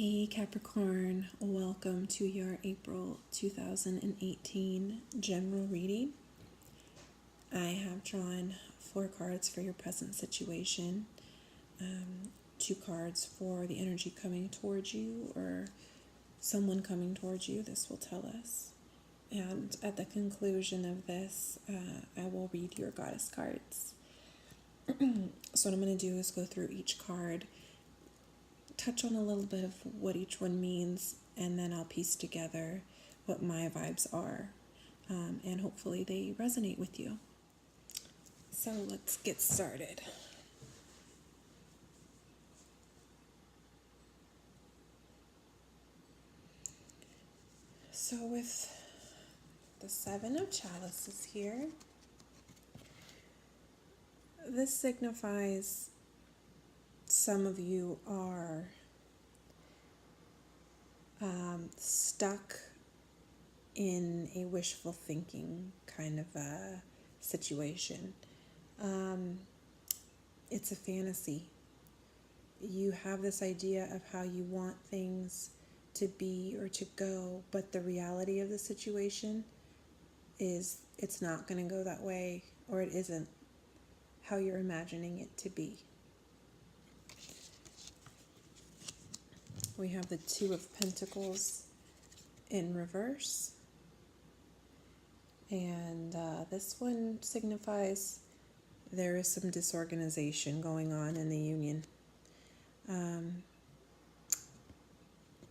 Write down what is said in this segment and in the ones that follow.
Hey Capricorn, welcome to your April 2018 general reading. I have drawn 4 cards for your present situation, 2 cards for the energy coming towards you or someone coming towards you. This will tell us. And at the conclusion of this, I will read your goddess cards. So what I'm going to do is go through each card, touch on a little bit of what each one means, and then I'll piece together what my vibes are, and hopefully they resonate with you. So let's get started. So with the 7 of Chalices here, this signifies some of you are stuck in a wishful thinking kind of a situation. It's a fantasy. You have this idea of how you want things to be or to go, but the reality of the situation is it's not going to go that way, or it isn't how you're imagining it to be. We have the 2 of Pentacles in reverse. And this one signifies there is some disorganization going on in the union.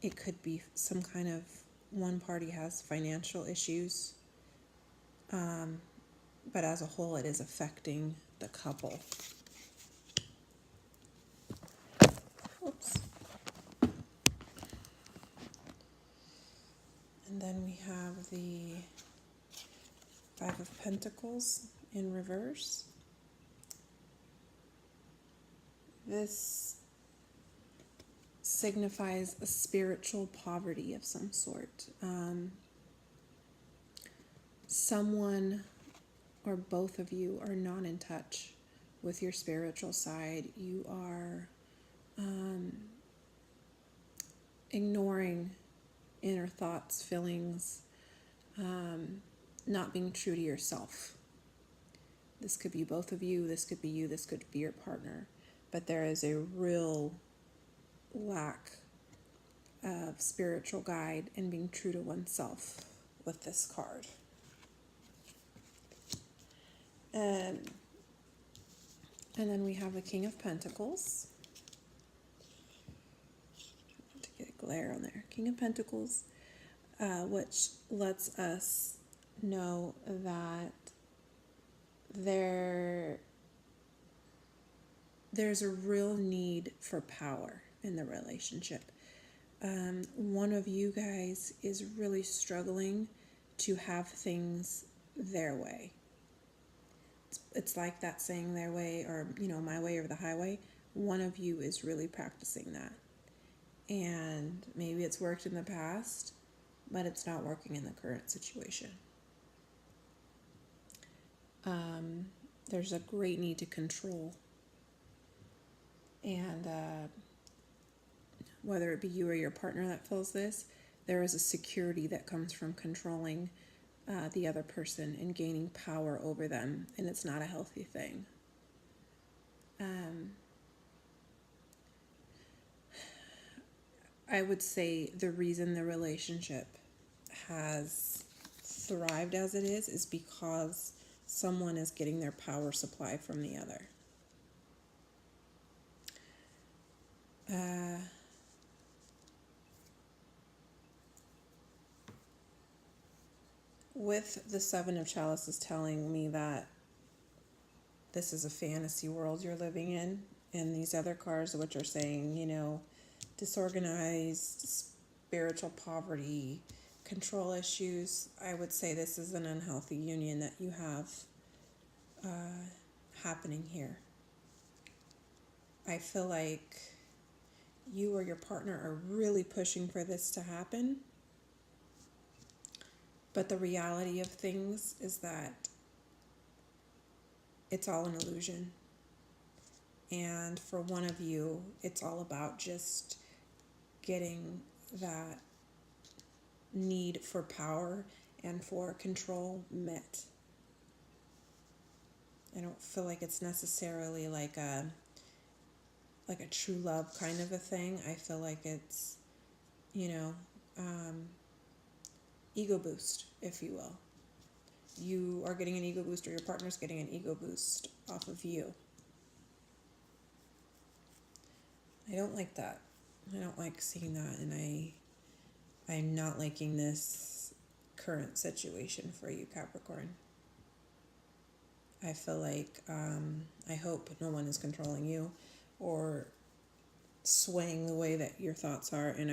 It could be some kind of, one party has financial issues, but as a whole it is affecting the couple. Oops. And then we have the 5 of Pentacles in reverse. This signifies a spiritual poverty of some sort. Someone or both of you are not in touch with your spiritual side. You are ignoring inner thoughts, feelings, not being true to yourself. This could be both of you, this could be you, this could be your partner. But there is a real lack of spiritual guide and being true to oneself with this card. And then we have the King of Pentacles. To get a glare on there. King of Pentacles, which lets us know that there's a real need for power in the relationship. One of you guys is really struggling to have things their way. It's like that saying, their way, or my way or the highway. One of you is really practicing that, and maybe it's worked in the past, but it's not working in the current situation. There's a great need to control, and whether it be you or your partner that feels this, there is a security that comes from controlling the other person and gaining power over them, and it's not a healthy thing. I would say the reason the relationship has thrived as it is because someone is getting their power supply from the other. With the 7 of Chalices telling me that this is a fantasy world you're living in, and these other cards which are saying, disorganized, spiritual poverty, control issues, I would say this is an unhealthy union that you have happening here. I feel like you or your partner are really pushing for this to happen, but the reality of things is that it's all an illusion. And for one of you, it's all about just getting that need for power and for control met. I don't feel like it's necessarily like a true love kind of a thing. I feel like it's, ego boost, if you will. You are getting an ego boost, or your partner's getting an ego boost off of you. I don't like that. I don't like seeing that, and I'm not liking this current situation for you, Capricorn. I feel like I hope no one is controlling you or swaying the way that your thoughts are. And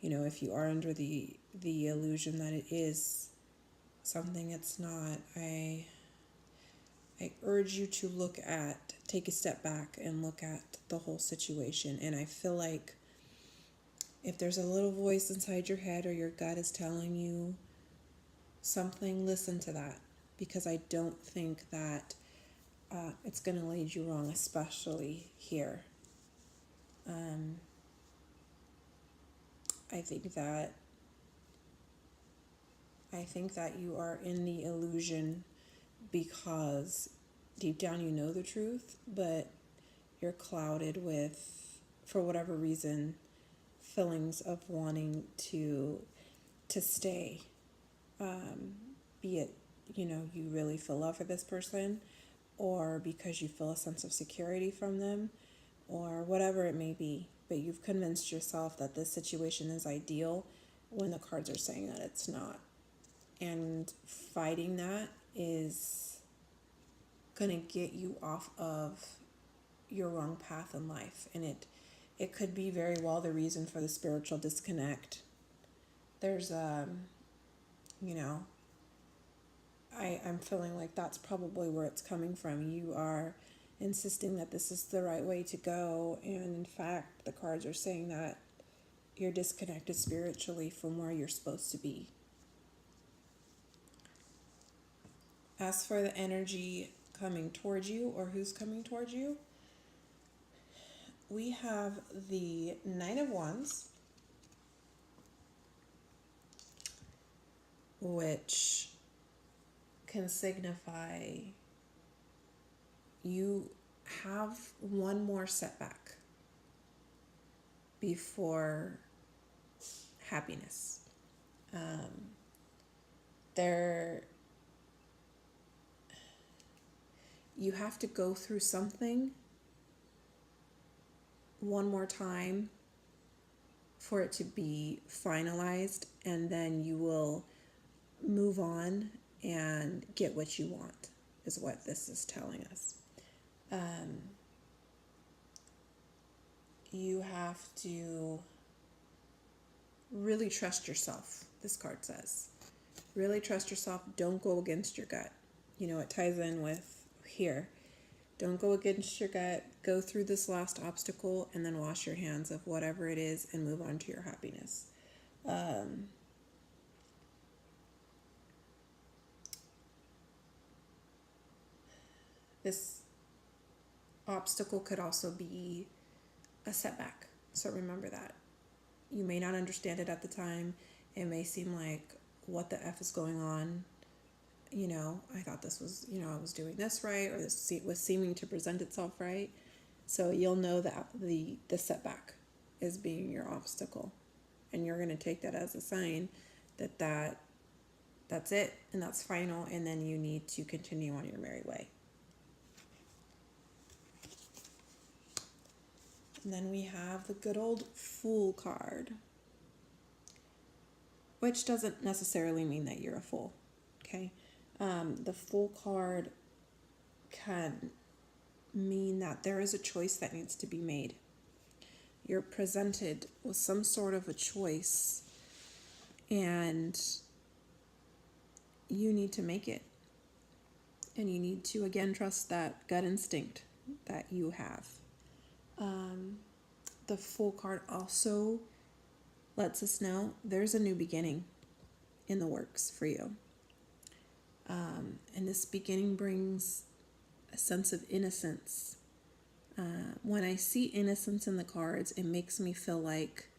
if you are under the illusion that it is something it's not, I urge you to take a step back and look at the whole situation. And I feel like if there's a little voice inside your head or your gut is telling you something, listen to that, because I don't think that it's going to lead you wrong, especially here. I think that you are in the illusion because deep down you know the truth, but you're clouded with, for whatever reason, feelings of wanting to stay. Be it, you really feel love for this person, or because you feel a sense of security from them, or whatever it may be. But you've convinced yourself that this situation is ideal when the cards are saying that it's not. And fighting that is going to get you off of your wrong path in life. And it could be very well the reason for the spiritual disconnect. There's, I'm feeling like that's probably where it's coming from. You are insisting that this is the right way to go. And in fact, the cards are saying that you're disconnected spiritually from where you're supposed to be. As for the energy coming towards you, or who's coming towards you, we have the Nine of Wands, which can signify you have one more setback before happiness. You have to go through something one more time for it to be finalized, and then you will move on and get what you want, is what this is telling us. You have to really trust yourself, this card says. Really trust yourself. Don't go against your gut. It ties in with here. Don't go against your gut. Go through this last obstacle and then wash your hands of whatever it is and move on to your happiness. This obstacle could also be a setback. So remember that. You may not understand it at the time. It may seem like, what the F is going on? I thought this was, I was doing this right, or this was seeming to present itself right. So you'll know that the setback is being your obstacle. And you're going to take that as a sign that's it, and that's final, and then you need to continue on your merry way. And then we have the good old Fool card, which doesn't necessarily mean that you're a fool, okay? The Fool card can mean that there is a choice that needs to be made. You're presented with some sort of a choice, and you need to make it. And you need to, again, trust that gut instinct that you have. The Fool card also lets us know there's a new beginning in the works for you. And this beginning brings a sense of innocence. When I see innocence in the cards, it makes me feel like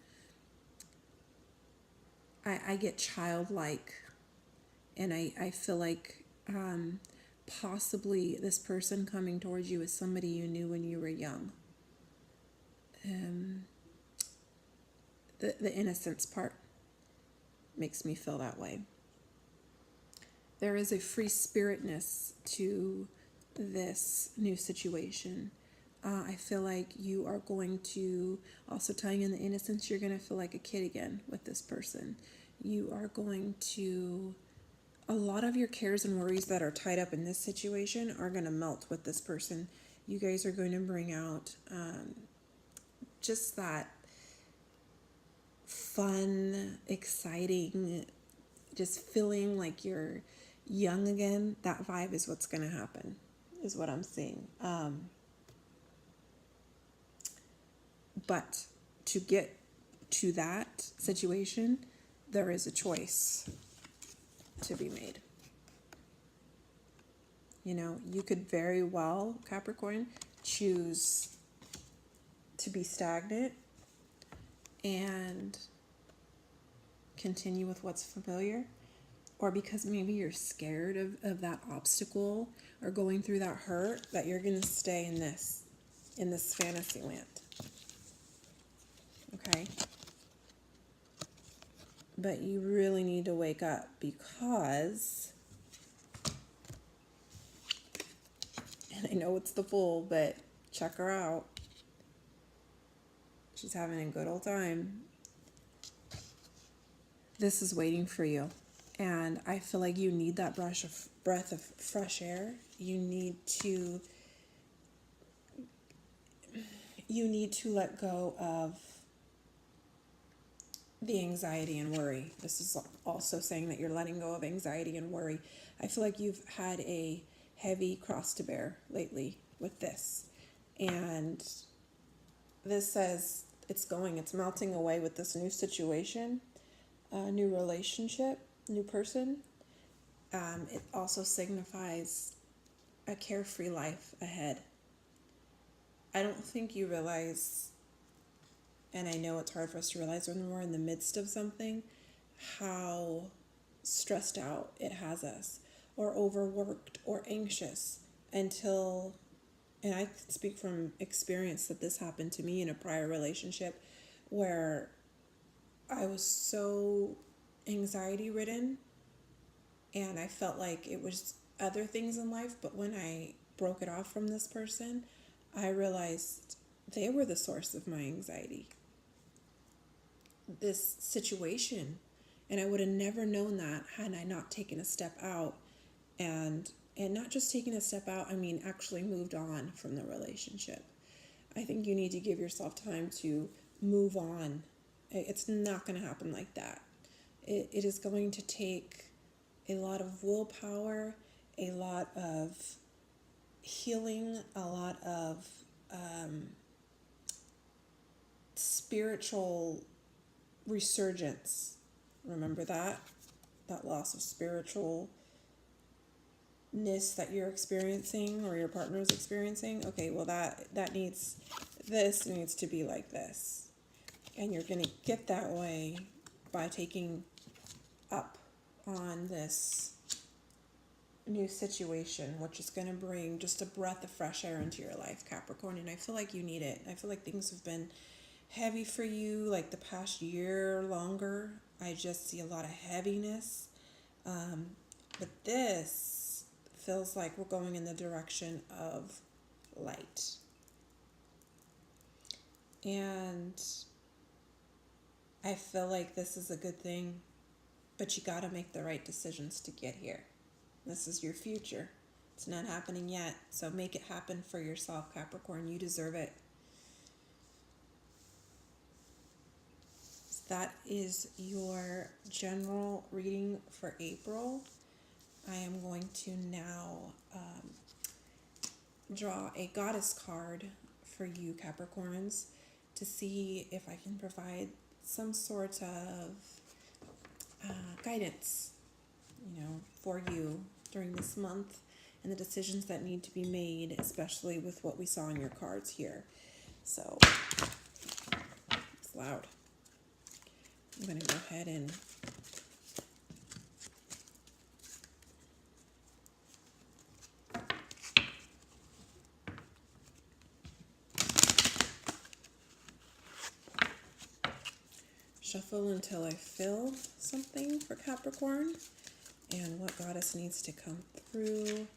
I get childlike, and I feel like possibly this person coming towards you is somebody you knew when you were young. The innocence part makes me feel that way. There is a free spiritness to this new situation. I feel like you are going to, also tying in the innocence, you're going to feel like a kid again with this person. You are going to, a lot of your cares and worries that are tied up in this situation are going to melt with this person. You guys are going to bring out just that fun, exciting, just feeling like you're young again. That vibe is what's going to happen, is what I'm seeing. But to get to that situation, there is a choice to be made. You know, you could very well, Capricorn, choose to be stagnant and continue with what's familiar, or because maybe you're scared of that obstacle or going through that hurt, that you're going to stay in this fantasy land. Okay? But you really need to wake up, because, and I know it's the Fool, but check her out. She's having a good old time. This is waiting for you. And I feel like you need that breath of fresh air. You need to let go of the anxiety and worry. This is also saying that you're letting go of anxiety and worry. I feel like you've had a heavy cross to bear lately with this. And this says it's melting away with this new situation, new relationship, new person. It also signifies a carefree life ahead. I don't think you realize, and I know it's hard for us to realize when we're in the midst of something, how stressed out it has us, or overworked, or anxious, until, and I can speak from experience that this happened to me in a prior relationship where I was so anxiety ridden, and I felt like it was other things in life, but when I broke it off from this person, I realized they were the source of my anxiety. This situation, and I would have never known that had I not taken a step out, and not just taking a step out, I mean actually moved on from the relationship. I think you need to give yourself time to move on. It's not going to happen like that. It is going to take a lot of willpower, a lot of healing, a lot of spiritual resurgence. Remember that loss of spiritualness that you're experiencing or your partner is experiencing. Okay, well that needs to be like this, and you're going to get that way by taking up on this new situation, which is going to bring just a breath of fresh air into your life, Capricorn. And I feel like you need it. I feel like things have been heavy for you like the past year longer. I just see a lot of heaviness. But this feels like we're going in the direction of light. And I feel like this is a good thing, but you got to make the right decisions to get here. This is your future. It's not happening yet, so make it happen for yourself, Capricorn. You deserve it. So that is your general reading for April. I am going to now draw a goddess card for you, Capricorns, to see if I can provide some sort of guidance, for you during this month and the decisions that need to be made, especially with what we saw in your cards here. So it's loud. I'm going to go ahead and shuffle until I feel something for Capricorn and what goddess needs to come through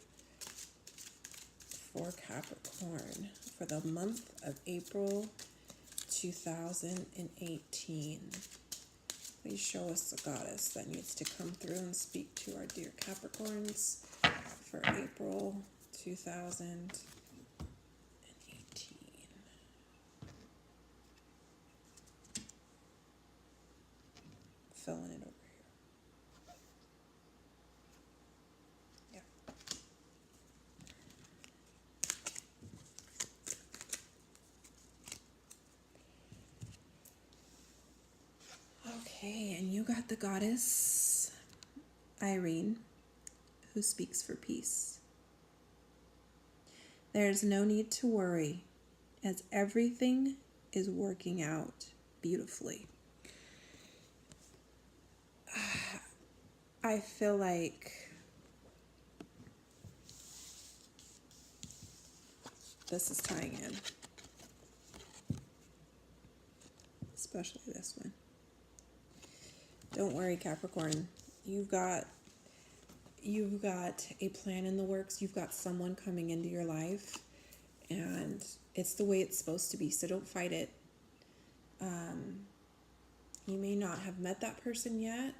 for Capricorn for the month of April 2018. Please show us the goddess that needs to come through and speak to our dear Capricorns for April 2018. Filling it over here. Yeah. Okay, and you got the goddess Irene, who speaks for peace. There's no need to worry, as everything is working out beautifully. I feel like this is tying in, especially this one. Don't worry, Capricorn. You've got a plan in the works. You've got someone coming into your life, and it's the way it's supposed to be, so don't fight it. You may not have met that person yet.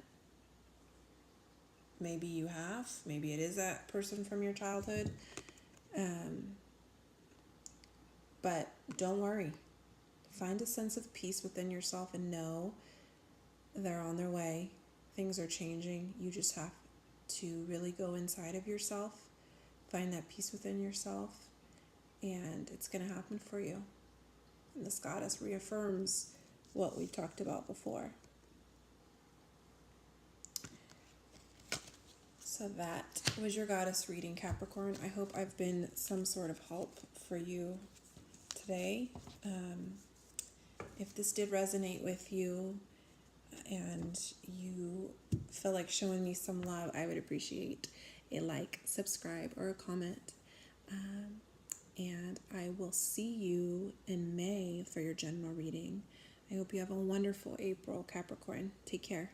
Maybe you have. Maybe it is that person from your childhood. But don't worry. Find a sense of peace within yourself and know they're on their way. Things are changing. You just have to really go inside of yourself, find that peace within yourself, and it's going to happen for you. And this goddess reaffirms what we talked about before. So that was your goddess reading, Capricorn. I hope I've been some sort of help for you today. If this did resonate with you and you feel like showing me some love, I would appreciate a like, subscribe, or a comment. And I will see you in May for your general reading. I hope you have a wonderful April, Capricorn. Take care.